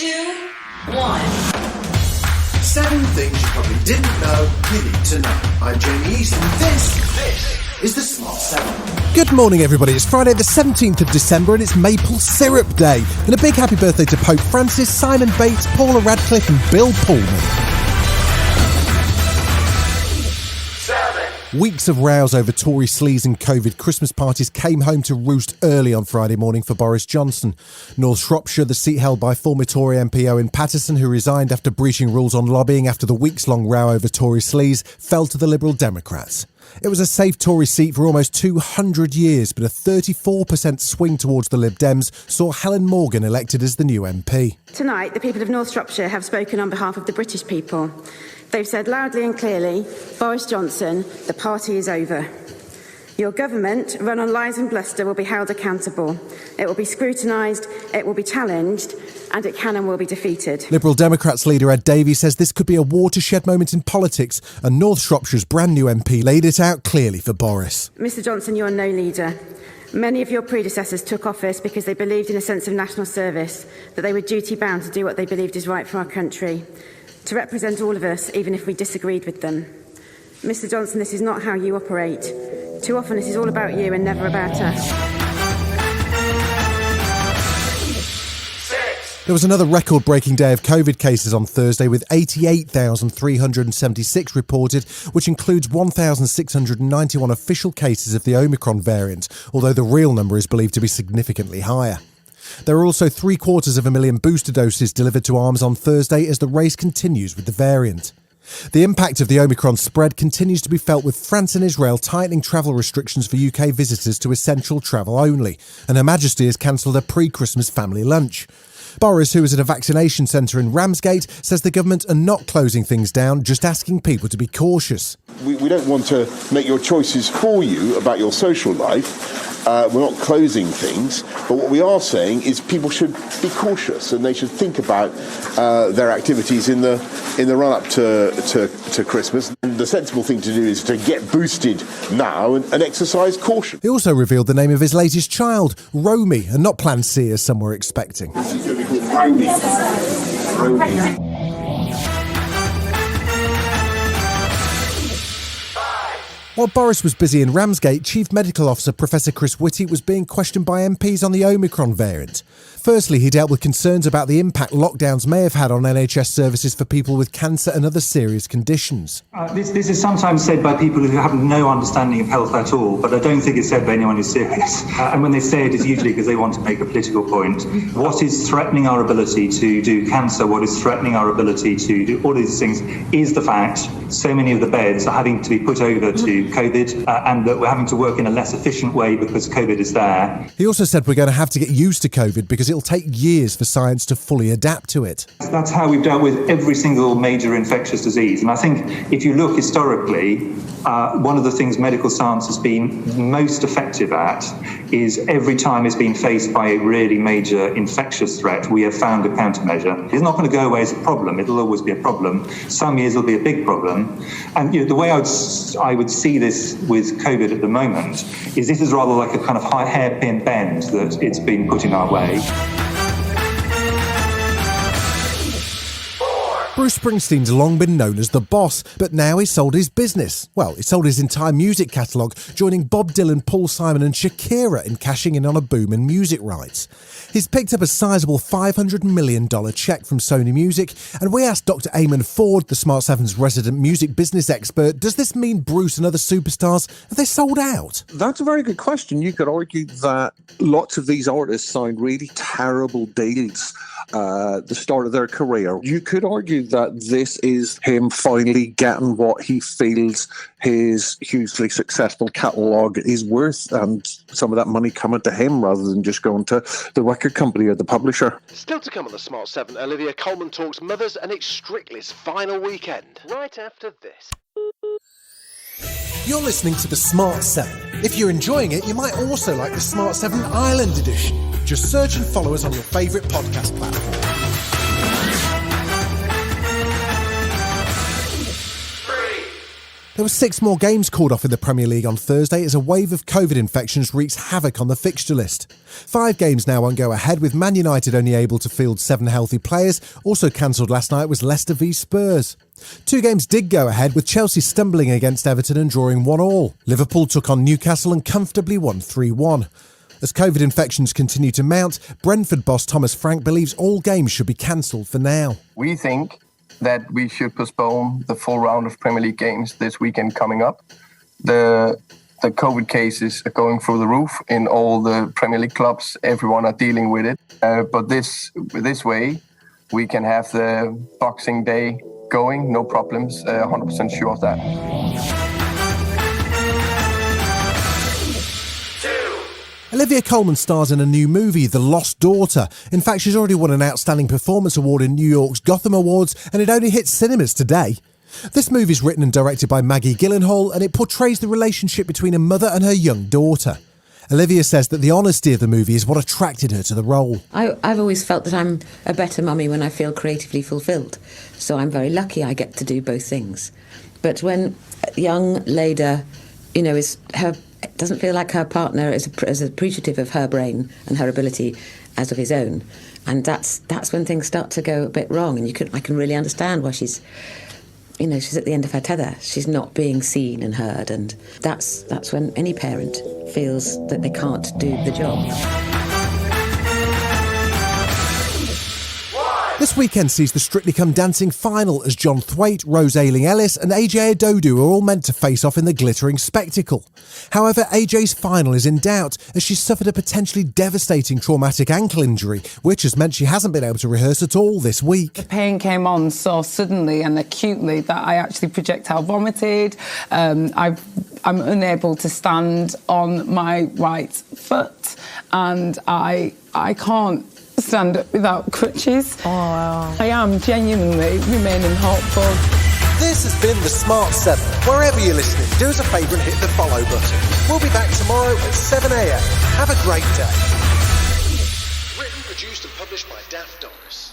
2, 1. 7 things you probably didn't know you need to know. I'm Jamie East and this is the Smart 7. Good morning, everybody. It's Friday the 17th of December and it's Maple Syrup Day. And a big happy birthday to Pope Francis, Simon Bates, Paula Radcliffe and Bill Pullman. Weeks of rows over Tory sleaze and COVID Christmas parties came home to roost early on Friday morning for Boris Johnson. North Shropshire, the seat held by former Tory MP Owen Paterson, who resigned after breaching rules on lobbying after the weeks-long row over Tory sleaze, fell to the Liberal Democrats. It was a safe Tory seat for almost 200 years, but a 34% swing towards the Lib Dems saw Helen Morgan elected as the new MP. Tonight, the people of North Shropshire have spoken on behalf of the British people. They've said loudly and clearly, Boris Johnson, the party is over. Your government, run on lies and bluster, will be held accountable. It will be scrutinised, it will be challenged, and it can and will be defeated. Liberal Democrats leader Ed Davey says this could be a watershed moment in politics, and North Shropshire's brand new MP laid it out clearly for Boris. Mr Johnson, you are no leader. Many of your predecessors took office because they believed in a sense of national service, that they were duty-bound to do what they believed is right for our country, to represent all of us, even if we disagreed with them. Mr Johnson, this is not how you operate. Too often this is all about you and never about us. There was another record-breaking day of COVID cases on Thursday with 88,376 reported, which includes 1,691 official cases of the Omicron variant, although the real number is believed to be significantly higher. There are also 750,000 booster doses delivered to arms on Thursday as the race continues with the variant. The impact of the Omicron spread continues to be felt with France and Israel tightening travel restrictions for UK visitors to essential travel only, and Her Majesty has cancelled a pre-Christmas family lunch. Boris, who is at a vaccination centre in Ramsgate, says the government are not closing things down, just asking people to be cautious. We don't want to make your choices for you about your social life. We're not closing things, but what we are saying is people should be cautious and they should think about their activities in the run-up to Christmas. And the sensible thing to do is to get boosted now and exercise caution. He also revealed the name of his latest child, Romy, and not Plan C as some were expecting. She's going to be called Romy. Romy. While Boris was busy in Ramsgate, Chief Medical Officer Professor Chris Whitty was being questioned by MPs on the Omicron variant. Firstly, he dealt with concerns about the impact lockdowns may have had on NHS services for people with cancer and other serious conditions. This is sometimes said by people who have no understanding of health at all, but I don't think it's said by anyone who's serious. And when they say it, it's usually because they want to make a political point. What is threatening our ability to do cancer, what is threatening our ability to do all of these things, is the fact so many of the beds are having to be put over to COVID and that we're having to work in a less efficient way because COVID is there. He also said we're going to have to get used to COVID because it'll take years for science to fully adapt to it. That's how we've dealt with every single major infectious disease. And I think if you look historically, one of the things medical science has been most effective at is every time it's been faced by a really major infectious threat, we have found a countermeasure. It's not going to go away as a problem. It'll always be a problem. Some years it'll be a big problem. And the way I would see this with COVID at the moment is this is rather like a kind of hairpin bend that it's been put in our way. Bruce Springsteen's long been known as the boss, but now he's sold his business. Well, he sold his entire music catalogue, joining Bob Dylan, Paul Simon and Shakira in cashing in on a boom in music rights. He's picked up a sizable $500 million cheque from Sony Music, and we asked Dr. Eamon Ford, the Smart 7's resident music business expert, does this mean Bruce and other superstars, have they sold out? That's a very good question. You could argue that lots of these artists signed really terrible deals at the start of their career. You could argue that this is him finally getting what he feels his hugely successful catalogue is worth, and some of that money coming to him rather than just going to the record company or the publisher. Still to come on the Smart 7, Olivia Colman talks Mothers and its Strictly's final weekend. Right after this. You're listening to the Smart 7. If you're enjoying it, you might also like the Smart 7 Ireland edition. Just search and follow us on your favourite podcast platform. There were 6 more games called off in the Premier League on Thursday as a wave of COVID infections wreaks havoc on the fixture list. 5 games now won't go ahead, with Man United only able to field 7 healthy players. Also cancelled last night was Leicester v Spurs. 2 games did go ahead, with Chelsea stumbling against Everton and drawing 1-1. Liverpool took on Newcastle and comfortably won 3-1. As COVID infections continue to mount, Brentford boss Thomas Frank believes all games should be cancelled for now. We think that we should postpone the full round of Premier League games this weekend coming up. The COVID cases are going through the roof in all the Premier League clubs. Everyone are dealing with it. But this way, we can have the Boxing Day going, no problems, 100% sure of that. Olivia Colman stars in a new movie, The Lost Daughter. In fact, she's already won an Outstanding Performance Award in New York's Gotham Awards, and it only hit cinemas today. This movie is written and directed by Maggie Gyllenhaal, and it portrays the relationship between a mother and her young daughter. Olivia says that the honesty of the movie is what attracted her to the role. I've always felt that I'm a better mummy when I feel creatively fulfilled, so I'm very lucky I get to do both things. But when young Leda, doesn't feel like her partner is appreciative of her brain and her ability as of his own, and that's when things start to go a bit wrong. And I can really understand why she's at the end of her tether. She's not being seen and heard, and that's when any parent feels that they can't do the job. This weekend sees the Strictly Come Dancing final as John Thwaite, Rose Ayling-Ellis and AJ Adodu are all meant to face off in the glittering spectacle. However, AJ's final is in doubt as she's suffered a potentially devastating traumatic ankle injury, which has meant she hasn't been able to rehearse at all this week. The pain came on so suddenly and acutely that I actually projectile vomited. I'm unable to stand on my right foot, and I can't stand up without crutches. Oh, wow. I am genuinely remaining hopeful. This has been The Smart 7. Wherever you're listening, do us a favour and hit the follow button. We'll be back tomorrow at 7 a.m. Have a great day. Written, produced and published by Daft Doris.